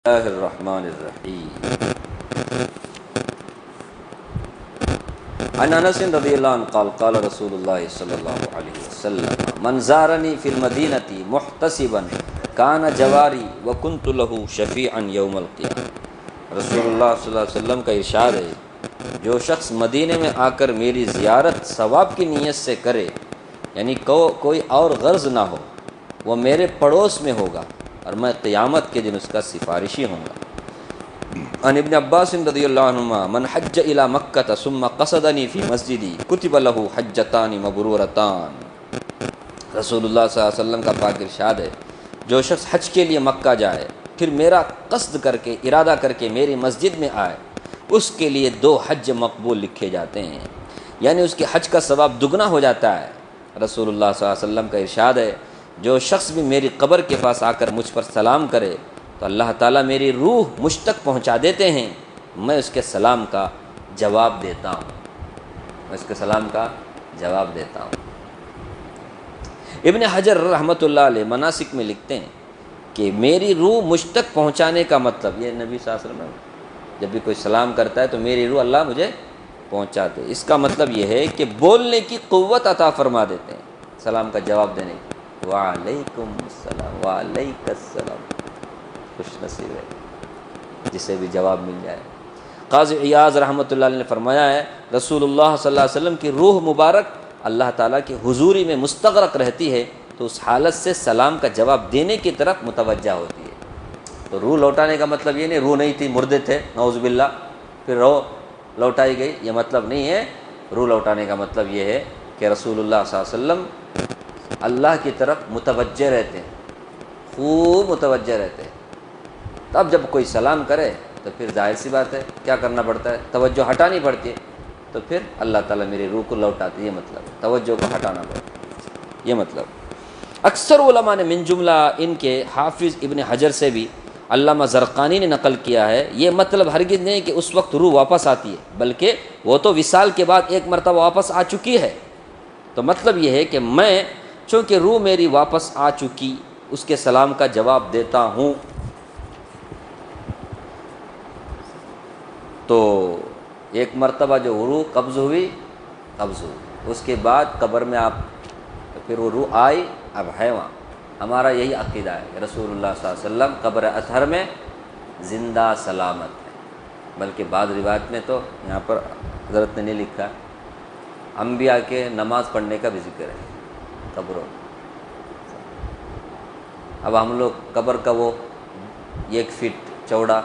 اللہ الرحمن الرحیم عن انس رضی اللہ عنہ قال قال رسول اللہ صلی اللہ علیہ وسلم من زارنی فی المدینۃ محتسبا کان جواری وکنت له شفیعا یوم القیامہ۔ رسول اللہ صلی اللہ علیہ وسلم کا ارشاد ہے، جو شخص مدینے میں آ کر میری زیارت ثواب کی نیت سے کرے، یعنی کوئی اور غرض نہ ہو، وہ میرے پڑوس میں ہوگا اور میں قیامت کے دن اس کا سفارشی ہوں گا۔ عن ابن عباس رضی اللہ عنہما من حج الی مکہ ثم قصدنی فی مسجدی کتب له حجتان مبرورتان۔ رسول اللہ صلی اللہ علیہ وسلم کا پاک ارشاد ہے، جو شخص حج کے لیے مکہ جائے پھر میرا قصد کر کے ارادہ کر کے میری مسجد میں آئے، اس کے لیے 2 حج مقبول لکھے جاتے ہیں، یعنی اس کے حج کا ثواب دگنا ہو جاتا ہے۔ رسول اللہ صلی اللہ علیہ وسلم کا ارشاد ہے، جو شخص بھی میری قبر کے پاس آ کر مجھ پر سلام کرے تو اللہ تعالیٰ میری روح مجھ تک پہنچا دیتے ہیں، میں اس کے سلام کا جواب دیتا ہوں، میں اس کے سلام کا جواب دیتا ہوں۔ ابن حجر رحمۃ اللہ علیہ مناسک میں لکھتے ہیں کہ میری روح مجھ تک پہنچانے کا مطلب یہ نبی صلی اللہ علیہ وسلم جب بھی کوئی سلام کرتا ہے تو میری روح اللہ مجھے پہنچاتے، اس کا مطلب یہ ہے کہ بولنے کی قوت عطا فرما دیتے ہیں، سلام کا جواب دینے کی۔ وعلیکم السلام، وعلیک السلام، خوش نصیب ہے جسے بھی جواب مل جائے۔ قاضی عیاض رحمۃ اللہ علیہ نے فرمایا ہے، رسول اللہ صلی اللہ علیہ وسلم کی روح مبارک اللہ تعالیٰ کی حضوری میں مستغرق رہتی ہے تو اس حالت سے سلام کا جواب دینے کی طرف متوجہ ہوتی ہے۔ تو روح لوٹانے کا مطلب یہ نہیں روح نہیں تھی، مردے تھے نعوذ باللہ، پھر روح لوٹائی گئی، یہ مطلب نہیں ہے۔ روح لوٹانے کا مطلب یہ ہے کہ رسول اللہ صلی اللہ علیہ وسلم اللہ کی طرف متوجہ رہتے ہیں، خوب متوجہ رہتے ہیں۔ تب جب کوئی سلام کرے تو پھر ظاہر سی بات ہے کیا کرنا پڑتا ہے، توجہ ہٹانی پڑتی ہے، تو پھر اللہ تعالیٰ میری روح کو لوٹاتی ہے، یہ مطلب ہے، توجہ کو ہٹانا پڑتا ہے، یہ مطلب۔ اکثر علماء نے من جملہ ان کے حافظ ابن حجر سے بھی علامہ زرقانی نے نقل کیا ہے، یہ مطلب ہرگز نہیں کہ اس وقت روح واپس آتی ہے، بلکہ وہ تو وصال کے بعد ایک مرتبہ واپس آ چکی ہے۔ تو مطلب یہ ہے کہ میں چونکہ روح میری واپس آ چکی اس کے سلام کا جواب دیتا ہوں۔ تو ایک مرتبہ جو روح قبض ہوئی، اس کے بعد قبر میں آپ تو پھر وہ روح آئی، اب ہے وہاں۔ ہمارا یہی عقیدہ ہے کہ رسول اللہ صلی اللہ علیہ وسلم قبر اطہر میں زندہ سلامت ہے، بلکہ بعض روایت میں تو یہاں پر حضرت نے نہیں لکھا، انبیاء کے نماز پڑھنے کا بھی ذکر ہے قبروں۔ اب ہم لوگ قبر کا وہ 1 فٹ چوڑا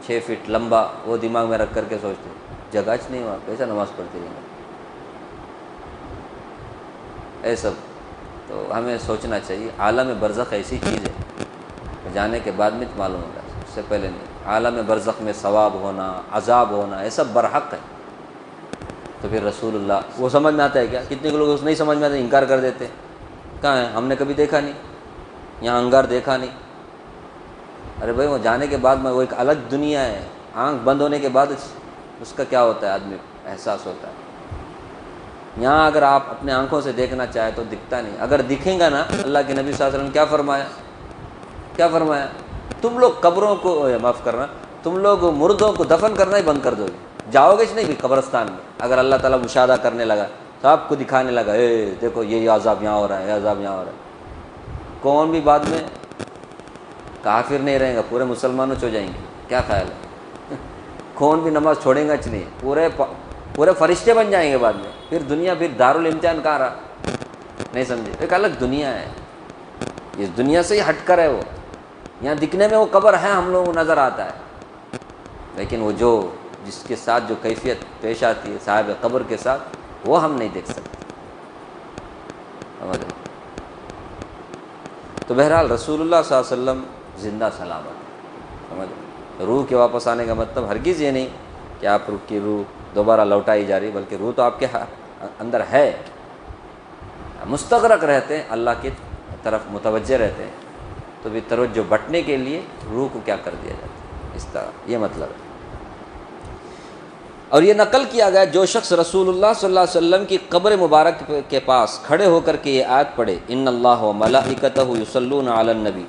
6 فٹ لمبا وہ دماغ میں رکھ کر کے سوچتے جگہ نہیں وہاں کیسا نماز پڑھتے ہیں اے سب۔ تو ہمیں سوچنا چاہیے عالم برزخ ایسی چیز ہے جانے کے بعد میں معلوم ہوگا، اس سے پہلے نہیں۔ عالم برزخ میں ثواب ہونا، عذاب ہونا، یہ سب برحق ہے۔ تو پھر رسول اللہ وہ سمجھ میں آتا ہے کیا؟ کتنے لوگ اس نہیں سمجھ میں آتا، انکار کر دیتے، کہاں ہے ہم نے کبھی دیکھا نہیں، یہاں انگار دیکھا نہیں۔ ارے بھائی وہ جانے کے بعد میں وہ ایک الگ دنیا ہے، آنکھ بند ہونے کے بعد اس کا کیا ہوتا ہے آدمی احساس ہوتا ہے۔ یہاں اگر آپ اپنے آنکھوں سے دیکھنا چاہے تو دکھتا نہیں، اگر دکھیں گا نا، اللہ کے نبی صلی اللہ علیہ وسلم کیا فرمایا، تم لوگ قبروں کو معاف کرنا، تم لوگ مردوں کو دفن کرنا ہی بند کر دو گے، جاؤ گے نہیں بھی قبرستان میں۔ اگر اللہ تعالیٰ مشاہدہ کرنے لگا تو آپ کو دکھانے لگا، اے دیکھو یہ عذاب یہاں ہو رہا ہے، یہ عذاب یہاں ہو رہا ہے، کون بھی بعد میں کافر نہیں رہے گا، پورے مسلمانوں ہو جائیں گے، کیا خیال ہے؟ کون بھی نماز چھوڑیں گا نہیں، پورے فرشتے بن جائیں گے بعد میں، پھر دنیا پھر دارالامتحان کہاں رہا، نہیں سمجھے؟ ایک الگ دنیا ہے، اس دنیا سے ہی ہٹ کر ہے وہ۔ یہاں دکھنے میں وہ قبر ہے، ہم لوگوں کو نظر آتا ہے، لیکن وہ جو جس کے ساتھ جو کیفیت پیش آتی ہے صاحب قبر کے ساتھ، وہ ہم نہیں دیکھ سکتے۔ سمجھ؟ تو بہرحال رسول اللہ صلی اللہ علیہ وسلم زندہ سلامت، سمجھ؟ روح کے واپس آنے کا مطلب ہرگز یہ نہیں کہ آپ روح کی روح دوبارہ لوٹائی جا رہی، بلکہ روح تو آپ کے اندر ہے، مستغرق رہتے ہیں، اللہ کی طرف متوجہ رہتے ہیں، تو بھی توجہ بٹنے کے لیے روح کو کیا کر دیا جاتا ہے، اس طرح یہ مطلب ہے۔ اور یہ نقل کیا گیا، جو شخص رسول اللہ صلی اللہ علیہ وسلم کی قبر مبارک کے پاس کھڑے ہو کر کے یہ آیت پڑھے، ان اللہ و ملائکتہ یصلون علی النبی،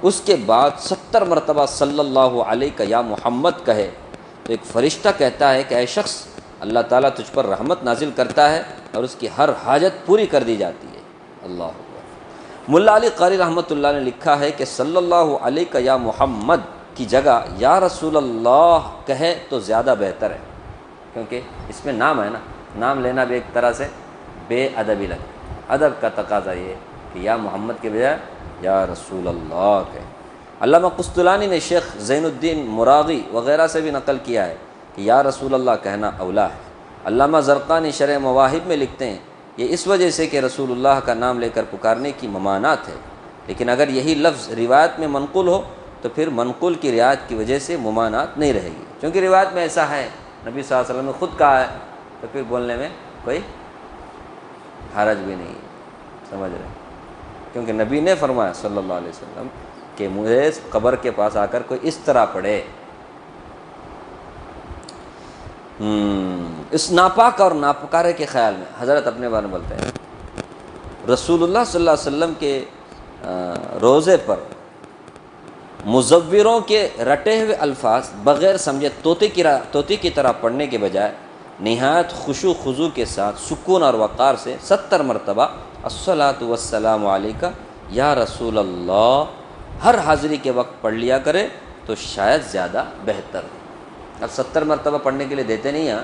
اس کے بعد 70 مرتبہ صلی اللہ علیہ کا یا محمد کہے تو ایک فرشتہ کہتا ہے کہ اے شخص، اللہ تعالیٰ تجھ پر رحمت نازل کرتا ہے اور اس کی ہر حاجت پوری کر دی جاتی ہے۔ اللہ اکبر۔ ملا علی قاری رحمۃ اللہ نے لکھا ہے کہ صلی اللہ علیہ کا یا محمد کی جگہ یا رسول اللہ کہے تو زیادہ بہتر ہے، کیونکہ اس میں نام ہے نا، نام لینا بھی ایک طرح سے بے ادبی لگتا ہے۔ ادب کا تقاضا یہ کہ یا محمد کے بجائے یا رسول اللہ کہے۔ علامہ قسطلانی نے شیخ زین الدین مراغی وغیرہ سے بھی نقل کیا ہے کہ یا رسول اللہ کہنا اولا ہے۔ علامہ زرقانی شرح مواہب میں لکھتے ہیں یہ اس وجہ سے کہ رسول اللہ کا نام لے کر پکارنے کی ممانعت ہے، لیکن اگر یہی لفظ روایت میں منقول ہو تو پھر منقول کی رعایت کی وجہ سے ممانعت نہیں رہے گی، کیونکہ روایت میں ایسا ہے، نبی صلی اللہ علیہ وسلم نے خود کہا ہے، تو پھر بولنے میں کوئی حرج بھی نہیں ہے، سمجھ رہے ہیں؟ کیونکہ نبی نے فرمایا صلی اللہ علیہ وسلم کہ مجھے قبر کے پاس آ کر کوئی اس طرح پڑھے۔ اس ناپاک اور ناپکارے کے خیال میں حضرت اپنے بارے میں بولتے ہیں، رسول اللہ صلی اللہ علیہ وسلم کے روضے پر مزوروں کے رٹے ہوئے الفاظ بغیر سمجھے طوطی کی طرح پڑھنے کے بجائے نہایت خشوع خضوع کے ساتھ سکون اور وقار سے 70 مرتبہ الصلاۃ والسلام علیکہ یا رسول اللہ ہر حاضری کے وقت پڑھ لیا کرے تو شاید زیادہ بہتر۔ اب 70 مرتبہ پڑھنے کے لیے دیتے نہیں ہیں،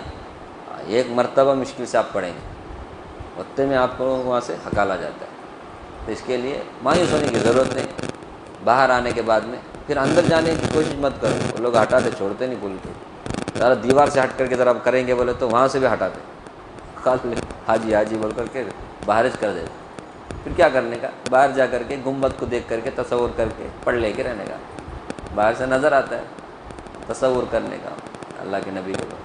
ایک مرتبہ مشکل سے آپ پڑھیں گے، اتنے میں آپ کو وہاں سے ہکالا جاتا ہے، تو اس کے لیے مایوس ہونے کی ضرورت نہیں۔ باہر آنے کے بعد میں پھر اندر جانے کی کوشش مت کرو، وہ لوگ ہٹاتے چھوڑتے نہیں بول کے، ذرا دیوار سے ہٹ کر کے ذرا کریں گے بولے تو وہاں سے بھی ہٹاتے، خالی حاجی حاجی بول کر کے باہر کر دیتے۔ پھر کیا کرنے کا، باہر جا کر کے گنبد کو دیکھ کر کے تصور کر کے پڑھ لے کے رہنے کا، باہر سے نظر آتا ہے، تصور کرنے کا۔ اللہ کے نبی کو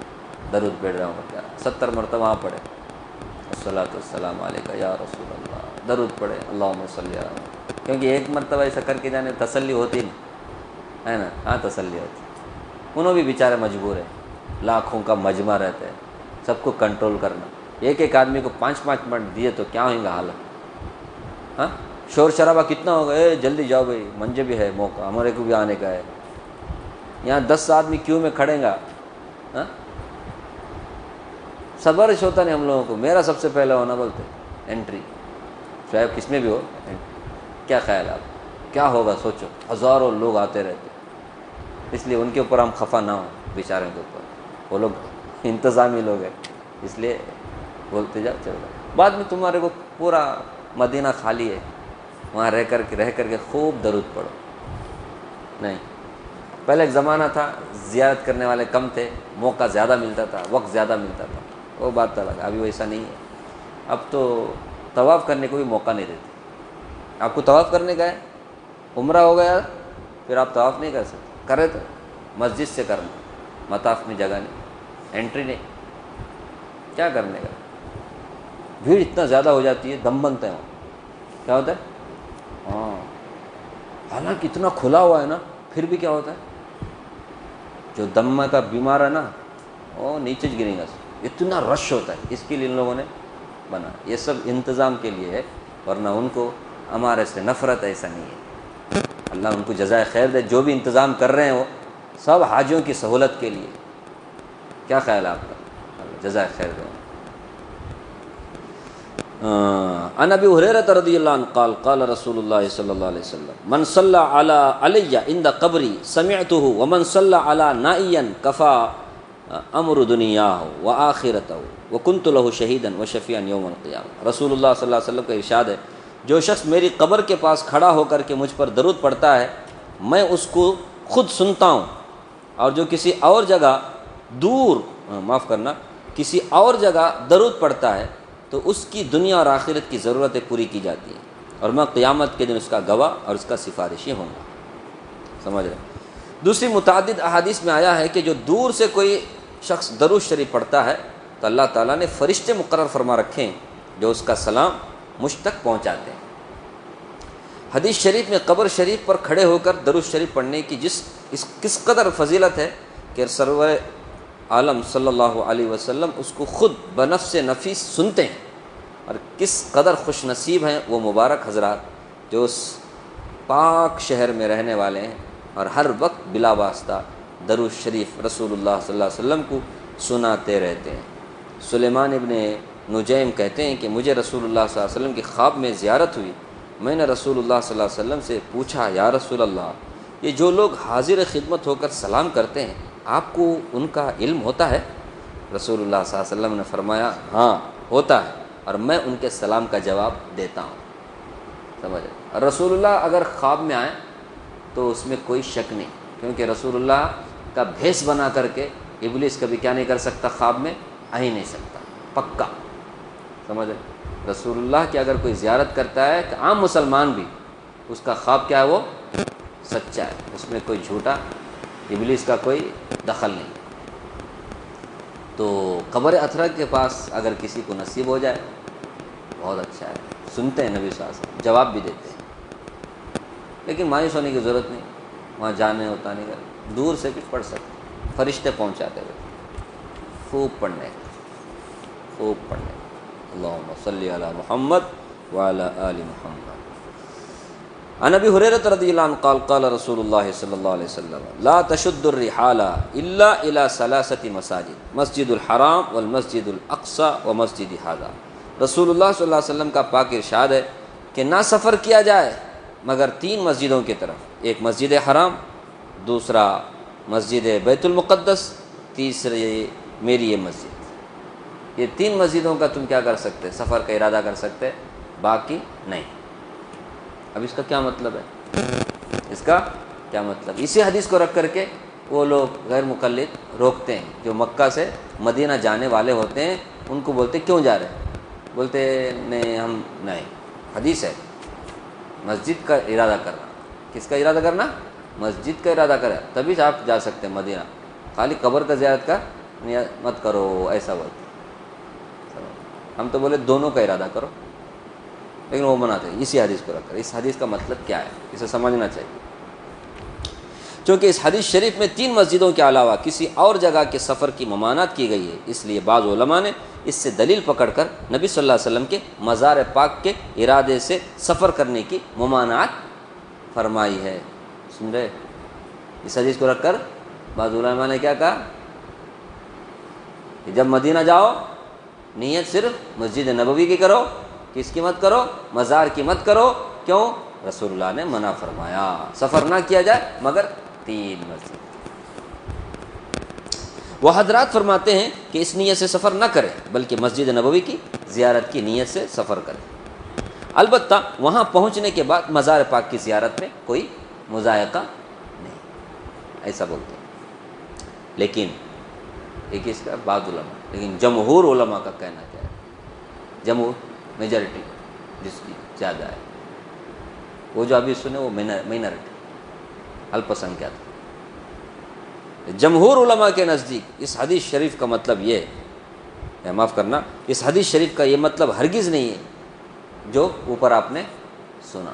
درود پڑھ رہا ہوں کیا 70 مرتبہ وہاں پڑھے الصلاۃ والسلام علیکہ یا رسول اللہ، درود پڑھے اللہم صلی علی محمد، کیونکہ ایک مرتبہ ایسا کر کے جانے تسلی ہوتی نہیں ہے نا، ہاں تسلی ہوتی، انہوں بھی بیچارے مجبور ہیں، لاکھوں کا مجمع رہتا ہے، سب کو کنٹرول کرنا، ایک ایک آدمی کو 5-5 منٹ دیے تو کیا ہوئیں گا حالت، ہاں شور شرابہ کتنا ہوگا، جلدی جاؤ بھائی، منجے بھی ہے موقع، ہمارے کو بھی آنے کا ہے، یہاں 10 آدمی کیوں میں کھڑیں گا، ہاں صبر ہوتا نہیں ہم لوگوں کو، میرا سب سے پہلے ہونا بولتے انٹری، چاہے کس میں بھی ہو، کیا خیال ہے آپ، کیا ہوگا سوچو، ہزاروں لوگ آتے رہتے، اس لیے ان کے اوپر ہم خفا نہ ہوں، بیچاروں کے اوپر، وہ لوگ انتظامی لوگ ہیں، اس لیے بولتے جاؤ چل رہا، بعد میں تمہارے کو پورا مدینہ خالی ہے، وہاں رہ کر کے خوب درود پڑھو۔ نہیں، پہلے ایک زمانہ تھا زیارت کرنے والے کم تھے، موقع زیادہ ملتا تھا، وقت زیادہ ملتا تھا، وہ بات الگ، ابھی ویسا نہیں ہے، اب تو طواف کرنے کو بھی موقع نہیں دیتے، آپ کو طواف کرنے کا ہے، عمرہ ہو گیا پھر آپ طواف نہیں کر سکتے، کرے تو مسجد سے کرنا، مطاف میں جگہ نہیں، انٹری نہیں، کیا کرنے کا، بھیڑ اتنا زیادہ ہو جاتی ہے، دم بنتا ہے وہاں، کیا ہوتا ہے، ہاں حالانکہ اتنا کھلا ہوا ہے نا، پھر بھی کیا ہوتا ہے، جو دمہ کا بیمار ہے نا وہ نیچے گرے گا، اتنا رش ہوتا ہے، اس کے لیے ان لوگوں نے بنا، یہ سب انتظام کے لیے ہے، ورنہ ان کو ہمارے سے نفرت ایسا نہیں ہے، اللہ ان کو جزائے خیر دے، جو بھی انتظام کر رہے ہیں وہ سب حاجیوں کی سہولت کے لیے، کیا خیال ہے آپ کا، اللہ جزائے خیر دے۔ عن ابی ہریرہ رضی اللہ عنہ قال قال رسول اللہ صلی اللہ علیہ وسلم من صلی علی عند قبری سمعته ومن صلی علی نائیا کفا امر دنیاہ وآخرتہ وکنت له شہیدا وشفیعا یوم القیامہ۔ رسول اللہ صلی اللہ علیہ وسلم کا ارشاد ہے، جو شخص میری قبر کے پاس کھڑا ہو کر کے مجھ پر درود پڑھتا ہے میں اس کو خود سنتا ہوں، اور جو کسی اور جگہ کسی اور جگہ درود پڑھتا ہے تو اس کی دنیا اور آخرت کی ضرورتیں پوری کی جاتی ہیں، اور میں قیامت کے دن اس کا گواہ اور اس کا سفارشی ہوں گا، سمجھ رہے۔ دوسری متعدد احادیث میں آیا ہے کہ جو دور سے کوئی شخص درود شریف پڑھتا ہے تو اللہ تعالیٰ نے فرشتے مقرر فرما رکھے ہیں جو اس کا سلام مجھ تک پہنچاتے ہیں۔ حدیث شریف میں قبر شریف پر کھڑے ہو کر درود شریف پڑھنے کی کس قدر فضیلت ہے کہ سرور عالم صلی اللہ علیہ وسلم اس کو خود بنفس نفیس سنتے ہیں، اور کس قدر خوش نصیب ہیں وہ مبارک حضرات جو اس پاک شہر میں رہنے والے ہیں اور ہر وقت بلا واسطہ درود شریف رسول اللہ صلی اللہ علیہ وسلم کو سناتے رہتے ہیں۔ سلیمان ابن نجیم کہتے ہیں کہ مجھے رسول اللہ صلی اللہ علیہ وسلم کی خواب میں زیارت ہوئی، میں نے رسول اللہ صلی اللہ علیہ وسلم سے پوچھا، یا رسول اللہ، یہ جو لوگ حاضر خدمت ہو کر سلام کرتے ہیں آپ کو ان کا علم ہوتا ہے؟ رسول اللہ صلی اللہ علیہ وسلم نے فرمایا، ہاں ہوتا ہے، اور میں ان کے سلام کا جواب دیتا ہوں۔ سمجھے؟ اور رسول اللہ اگر خواب میں آئیں تو اس میں کوئی شک نہیں، کیونکہ رسول اللہ کا بھیس بنا کر کے ابلیس کبھی کیا نہیں کر سکتا، خواب میں آ ہی نہیں سکتا، پکا۔ سمجھے؟ رسول اللہ کی اگر کوئی زیارت کرتا ہے کہ عام مسلمان بھی، اس کا خواب کیا ہے، وہ سچا ہے، اس میں کوئی جھوٹا ابلیس کا کوئی دخل نہیں۔ تو قبر اطہرہ کے پاس اگر کسی کو نصیب ہو جائے بہت اچھا ہے، سنتے ہیں نبی صلی اللہ علیہ وسلم، جواب بھی دیتے ہیں، لیکن مایوس ہونے کی ضرورت نہیں، وہاں جانے ہوتا نہیں کر، دور سے بھی پڑھ سکتے، فرشتے پہنچاتے ہوئے، خوب پڑھنے، خوب پڑھنے۔ اللہم صلی علی محمد وعلی آل محمد۔ عن ابی ہریرہ رضی اللہ عنہ قال قال رسول اللہ صلی اللہ علیہ وسلم لا تشد الرحال الا الى ثلاثه مساجد مسجد الحرام والمسجد الاقصى ومسجد هذا۔ رسول اللہ صلی اللہ علیہ وسلم کا پاک ارشاد ہے کہ نہ سفر کیا جائے مگر 3 مسجدوں کی طرف، ایک مسجد حرام، دوسرا مسجد بیت المقدس، تیسری میری یہ مسجد۔ یہ 3 مسجدوں کا تم کیا کر سکتے، سفر کا ارادہ کر سکتے، باقی نہیں۔ اب اس کا کیا مطلب ہے، اس کا کیا مطلب؟ اسی حدیث کو رکھ کر کے وہ لوگ غیر مقلد روکتے ہیں، جو مکہ سے مدینہ جانے والے ہوتے ہیں، ان کو بولتے کیوں جا رہے ہیں، بولتے نہیں ہم نہیں، حدیث ہے مسجد کا ارادہ کرنا۔ کس کا ارادہ کرنا؟ مسجد کا ارادہ کرنا، تبھی آپ جا سکتے ہیں مدینہ، خالی قبر کا زیارت کا مت کرو، ایسا بولتے۔ ہم تو بولے دونوں کا ارادہ کرو، لیکن وہ مناتے ہیں اسی حدیث کو رکھ کر۔ اس حدیث کا مطلب کیا ہے، اسے سمجھنا چاہیے، چونکہ اس حدیث شریف میں 3 مسجدوں کے علاوہ کسی اور جگہ کے سفر کی ممانعت کی گئی ہے، اس لیے بعض علماء نے اس سے دلیل پکڑ کر نبی صلی اللہ علیہ وسلم کے مزار پاک کے ارادے سے سفر کرنے کی ممانعت فرمائی ہے۔ سن رہے؟ اس حدیث کو رکھ کر بعض علماء نے کیا کہا کہ جب مدینہ جاؤ نیت صرف مسجد نبوی کی کرو، کس کی مت کرو، مزار کی مت کرو۔ کیوں؟ رسول اللہ نے منع فرمایا سفر نہ کیا جائے مگر 3 مسجد۔ وہ حضرات فرماتے ہیں کہ اس نیت سے سفر نہ کرے بلکہ مسجد نبوی کی زیارت کی نیت سے سفر کرے، البتہ وہاں پہنچنے کے بعد مزار پاک کی زیارت میں کوئی مضائقہ نہیں، ایسا بولتے ہیں۔ لیکن ایک اس کا بعض علماء، لیکن جمہور علماء کا کہنا کیا ہے، جمہور میجارٹی جس کی زیادہ ہے، وہ جو ابھی سنے وہ مائنرٹی، الپسنکیات۔ جمہور علماء کے نزدیک اس حدیث شریف کا مطلب یہ ہے، معاف کرنا، اس حدیث شریف کا یہ مطلب ہرگز نہیں ہے جو اوپر آپ نے سنا،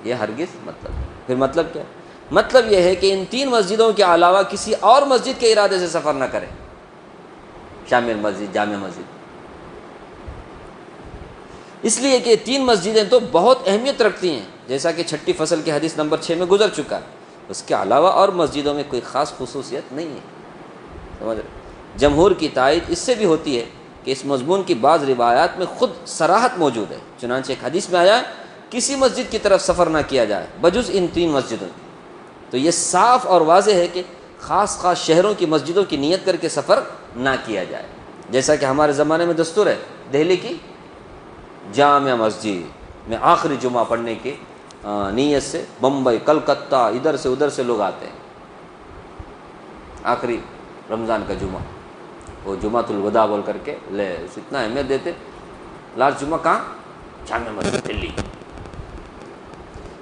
یہ ہرگز مطلب ہے۔ پھر مطلب کیا؟ مطلب یہ ہے کہ ان 3 مسجدوں کے علاوہ کسی اور مسجد کے ارادے سے سفر نہ کریں، شامل مسجد، جامع مسجد، اس لیے کہ 3 مسجدیں تو بہت اہمیت رکھتی ہیں، جیسا کہ 6 فصل کی حدیث نمبر 6 میں گزر چکا ہے۔ اس کے علاوہ اور مسجدوں میں کوئی خاص خصوصیت نہیں ہے، سمجھ رہے؟ جمہور کی تائید اس سے بھی ہوتی ہے کہ اس مضمون کی بعض روایات میں خود صراحت موجود ہے، چنانچہ ایک حدیث میں آیا ہے کسی مسجد کی طرف سفر نہ کیا جائے بجز ان 3 مسجدوں کی۔ تو یہ صاف اور واضح ہے کہ خاص شہروں کی مسجدوں کی نیت کر کے سفر نہ کیا جائے، جیسا کہ ہمارے زمانے میں دستور ہے، دہلی کی جامع مسجد میں آخری جمعہ پڑھنے کی نیت سے بمبئی، کلکتہ، ادھر سے ادھر سے لوگ آتے ہیں، آخری رمضان کا جمعہ، وہ جمعۃ الوداع بول کر کے لے اتنا اہمیت دیتے، لاسٹ جمعہ کہاں؟ جامع مسجد دلی۔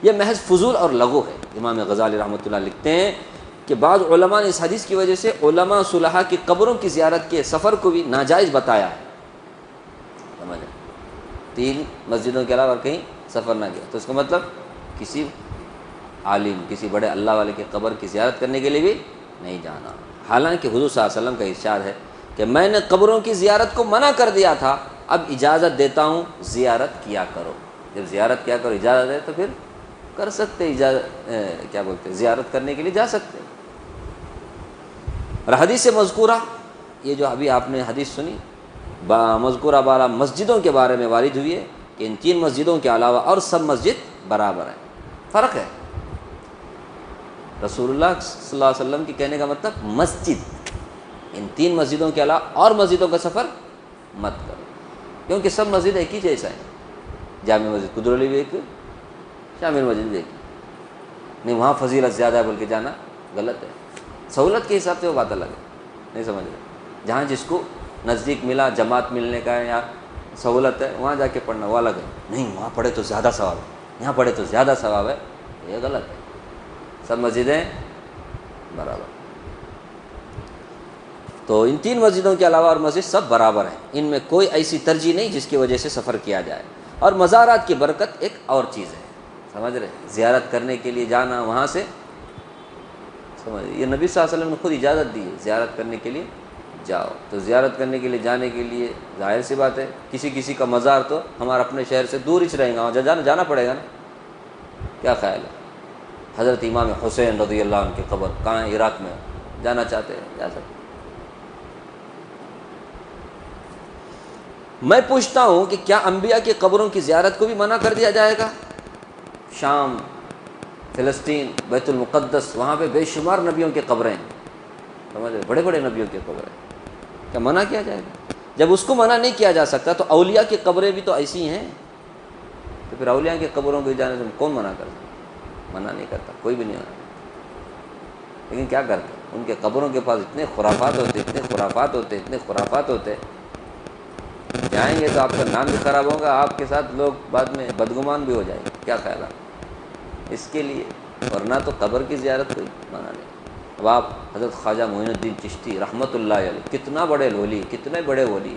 یہ محض فضول اور لغو ہے۔ امام غزالی رحمۃ اللہ لکھتے ہیں کہ بعض علماء نے اس حدیث کی وجہ سے علماء صلحاء کی قبروں کی زیارت کے سفر کو بھی ناجائز بتایا ہے، سمجھے؟ 3 مسجدوں کے علاوہ کہیں سفر نہ کیا، تو اس کا مطلب کسی عالم، کسی بڑے اللہ والے کی قبر کی زیارت کرنے کے لیے بھی نہیں جانا۔ حالانکہ حضور صلی اللہ علیہ وسلم کا ارشاد ہے کہ میں نے قبروں کی زیارت کو منع کر دیا تھا، اب اجازت دیتا ہوں زیارت کیا کرو۔ جب زیارت کیا کرو اجازت ہے تو پھر کر سکتے کیا بولتے زیارت کرنے کے لیے جا سکتے. اور حدیث مذکورہ یہ جو ابھی آپ نے حدیث سنی مذکورہ بالا مسجدوں کے بارے میں وارد ہوئی ہے کہ ان 3 مسجدوں کے علاوہ اور سب مسجد برابر ہیں. فرق ہے. رسول اللہ صلی اللہ علیہ وسلم کے کہنے کا مطلب مسجد ان 3 مسجدوں کے علاوہ اور مسجدوں کا سفر مت کرو کیونکہ سب مسجد ایک ہی جیسا ہے. جامع مسجد قدرلی بھی ایک, شامل مسجد بھی ایک. نہیں وہاں فضیلت زیادہ ہے بلکہ جانا غلط ہے. سہولت کے حساب سے وہ بات الگ ہے, نہیں سمجھ رہے. جہاں جس کو نزدیک ملا جماعت ملنے کا ہے یا سہولت ہے وہاں جا کے پڑھنا وہ الگ ہے. نہیں وہاں پڑھے تو زیادہ ثواب ہے, یہاں پڑھے تو زیادہ ثواب ہے, یہ غلط ہے. سب مسجدیں برابر. تو ان 3 مسجدوں کے علاوہ اور مسجد سب برابر ہیں, ان میں کوئی ایسی ترجیح نہیں جس کی وجہ سے سفر کیا جائے. اور مزارات کی برکت ایک اور چیز ہے, سمجھ رہے. زیارت کرنے کے لیے جانا وہاں سے سمجھ, یہ نبی صلی اللہ علیہ وسلم نے خود اجازت دی ہے زیارت کرنے کے لیے جاؤ. تو زیارت کرنے کے لیے جانے کے لیے ظاہر سی بات ہے کسی کا مزار تو ہمارا اپنے شہر سے دور ہی رہیں گا, وہاں جانا پڑے گا نا. کیا خیال ہے؟ حضرت امام حسین رضی اللہ عنہ کی قبر کہاں ہے؟ عراق میں. جانا چاہتے ہیں جا سکتے. میں پوچھتا ہوں کہ کیا انبیاء کی قبروں کی زیارت کو بھی منع کر دیا جائے گا؟ شام, فلسطین, بیت المقدس, وہاں پہ بے شمار نبیوں کی قبریں ہیں, سمجھ رہے, بڑے بڑے نبیوں کی قبریں, کیا منع کیا جائے گا؟ جب اس کو منع نہیں کیا جا سکتا تو اولیاء کی قبریں بھی تو ایسی ہیں, تو پھر اولیاء کی قبروں کو جانے سے کون منع کرتا؟ منع نہیں کرتا, کوئی بھی نہیں منع. لیکن کیا کرتے ان کے قبروں کے پاس اتنے خرافات ہوتے, جائیں گے تو آپ کا نام بھی خراب ہوگا, آپ کے ساتھ لوگ بعد میں بدگمان بھی ہو جائیں گے. کیا خیال ہے اس کے لیے؟ ورنہ تو قبر کی زیارت کوئی منع نہیں. اب آپ حضرت خواجہ معین الدین چشتی رحمۃ اللہ علیہ, کتنا بڑے ولی, کتنے بڑے ولی,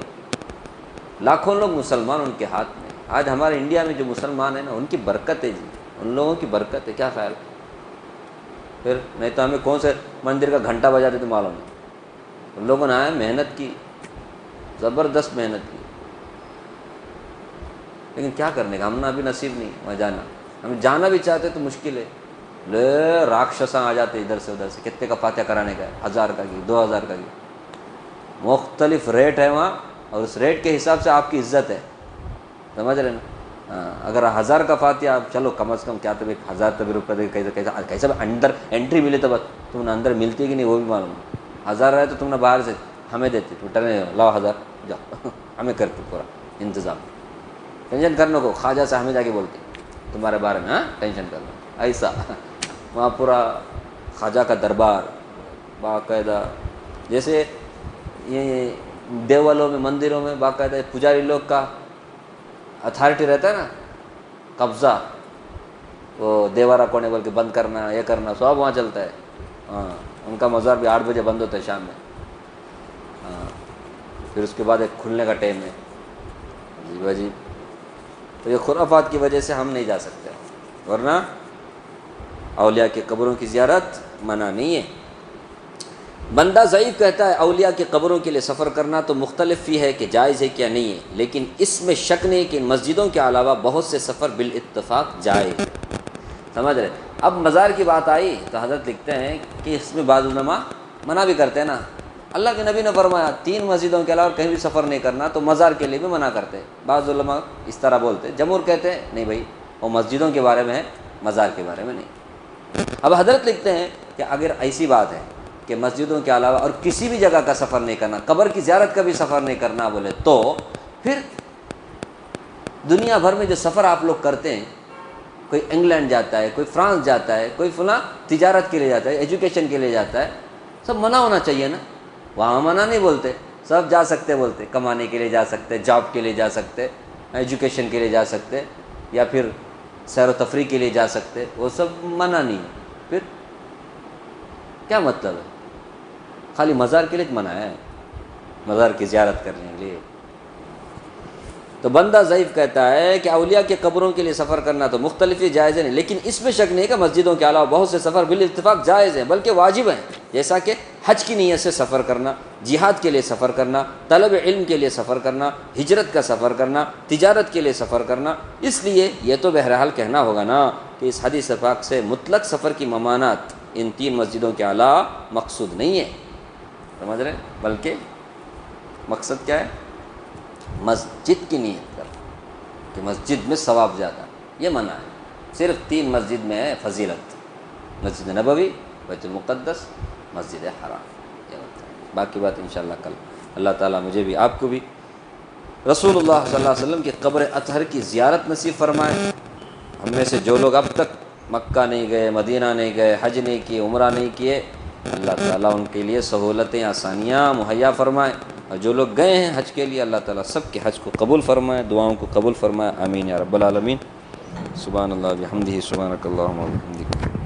لاکھوں لوگ مسلمان ان کے ہاتھ میں. آج ہمارے انڈیا میں جو مسلمان ہیں نا ان کی برکت ہے جی, ان لوگوں کی برکت ہے. کیا خیال ہے؟ پھر نہیں تو ہمیں کون سے مندر کا گھنٹہ بجاتے تو معلوم نہیں. ان لوگوں نے آئے محنت کی, زبردست محنت کی, لیکن کیا کرنے کا, ہم نے ابھی نصیب نہیں وہاں جانا. ہم جانا بھی چاہتے تو مشکل ہے, لے راکشساں آ جاتے ادھر سے ادھر سے. کتنے کا فاتحہ کرانے کا ہے؟ 1000 کا کی, 2000 کا کی, مختلف ریٹ ہے وہاں, اور اس ریٹ کے حساب سے آپ کی عزت ہے, سمجھ رہے نا. ہاں, اگر 1000 کا فاتحہ چلو کم از کم کیا تو 1000 تو بھی روپے دے, کیسا اندر انٹری ملے تو بس تم نے اندر ملتی کہ نہیں وہ بھی معلوم ہے. 1000 رہے تو تم نے باہر سے ہمیں دیتے, ٹوٹنے لاؤ 1000 جاؤ ہمیں کرتے پورا انتظام. ٹینشن کرنے کو خواجہ سے ہمیں جا کے بولتے تمہارے بارے میں, ہاں ٹینشن کرنا ایسا. وہاں پورا خواجہ کا دربار باقاعدہ, جیسے یہ دیولوں میں مندروں میں باقاعدہ پجاری لوگ کا اتھارٹی رہتا ہے نا, قبضہ, وہ دیوارا کونے بول کے بند کرنا یہ کرنا سب وہاں چلتا ہے. ہاں, ان کا مزار بھی 8 بجے بند ہوتا ہے شام میں. ہاں, پھر اس کے بعد ایک کھلنے کا ٹائم ہے. جی بھاجی, تو یہ خرافات کی وجہ سے ہم نہیں جا سکتے, ورنہ اولیاء کی قبروں کی زیارت منع نہیں ہے. بندہ ضعیف کہتا ہے اولیاء کی قبروں کے لیے سفر کرنا تو مختلف ہی ہے کہ جائز ہے کیا نہیں ہے, لیکن اس میں شک نہیں کہ ان مسجدوں کے علاوہ بہت سے سفر بالاتفاق جائز. سمجھ رہے. اب مزار کی بات آئی تو حضرت لکھتے ہیں کہ اس میں بعض علماء منع بھی کرتے ہیں نا. اللہ کے نبی نے فرمایا 3 مسجدوں کے علاوہ کہیں بھی سفر نہیں کرنا, تو مزار کے لیے بھی منع کرتے ہیں. بعض علماء اس طرح بولتے, جمہور کہتے ہیں نہیں بھائی وہ مسجدوں کے بارے میں ہے, مزار کے بارے میں نہیں. اب حضرت لکھتے ہیں کہ اگر ایسی بات ہے کہ مسجدوں کے علاوہ اور کسی بھی جگہ کا سفر نہیں کرنا, قبر کی زیارت کا بھی سفر نہیں کرنا بولے, تو پھر دنیا بھر میں جو سفر آپ لوگ کرتے ہیں, کوئی انگلینڈ جاتا ہے, کوئی فرانس جاتا ہے, کوئی فلاں تجارت کے لیے جاتا ہے, ایجوکیشن کے لیے جاتا ہے, سب منع ہونا چاہیے نا. وہاں منع نہیں بولتے, سب جا سکتے بولتے, کمانے کے لیے جا سکتے, جاب کے لیے جا سکتے, ایجوکیشن کے لیے جا سکتے, یا پھر سیر و تفریح کے لیے جا سکتے, وہ سب منع نہیں. پھر کیا مطلب ہے؟ خالی مزار کے لیے منع ہے, مزار کی زیارت کرنے کے لیے. تو بندہ ضعیف کہتا ہے کہ اولیاء کے قبروں کے لیے سفر کرنا تو مختلف ہی جائز ہے نہیں, لیکن اس میں شک نہیں کہ مسجدوں کے علاوہ بہت سے سفر بالاتفاق جائز ہیں بلکہ واجب ہیں. جیسا کہ حج کی نیت سے سفر کرنا، جہاد کے لیے سفر کرنا، طلب علم کے لیے سفر کرنا، ہجرت کا سفر کرنا، تجارت کے لیے سفر کرنا۔ اس لیے یہ تو بہرحال کہنا ہوگا نا کہ اس حدیث پاک سے مطلق سفر کی ممانعت ان 3 مسجدوں کے علاوہ مقصود نہیں ہے، سمجھ رہے ہیں؟ بلکہ مقصد کیا ہے؟ مسجد کی نیت کر کہ مسجد میں ثواب زیادہ، یہ منع ہے۔ صرف 3 مسجد میں ہے فضیلت، مسجد نبوی، بیت المقدس، مسجد حرام، یہ ہوتا ہے۔ باقی بات انشاءاللہ کل اللہ تعالیٰ مجھے بھی آپ کو بھی رسول اللہ صلی اللہ علیہ وسلم کی قبر اطہر کی زیارت نصیب فرمائے۔ ہم میں سے جو لوگ اب تک مکہ نہیں گئے، مدینہ نہیں گئے، حج نہیں کیے، عمرہ نہیں کیے، اللہ تعالیٰ ان کے لیے سہولتیں، آسانیاں مہیا فرمائے، اور جو لوگ گئے ہیں حج کے لیے اللہ تعالیٰ سب کے حج کو قبول فرمائے، دعاؤں کو قبول فرمائے، آمین یا رب العالمین۔ سبحان اللہ بحمدہ، سبحانک اللہم و بحمدک۔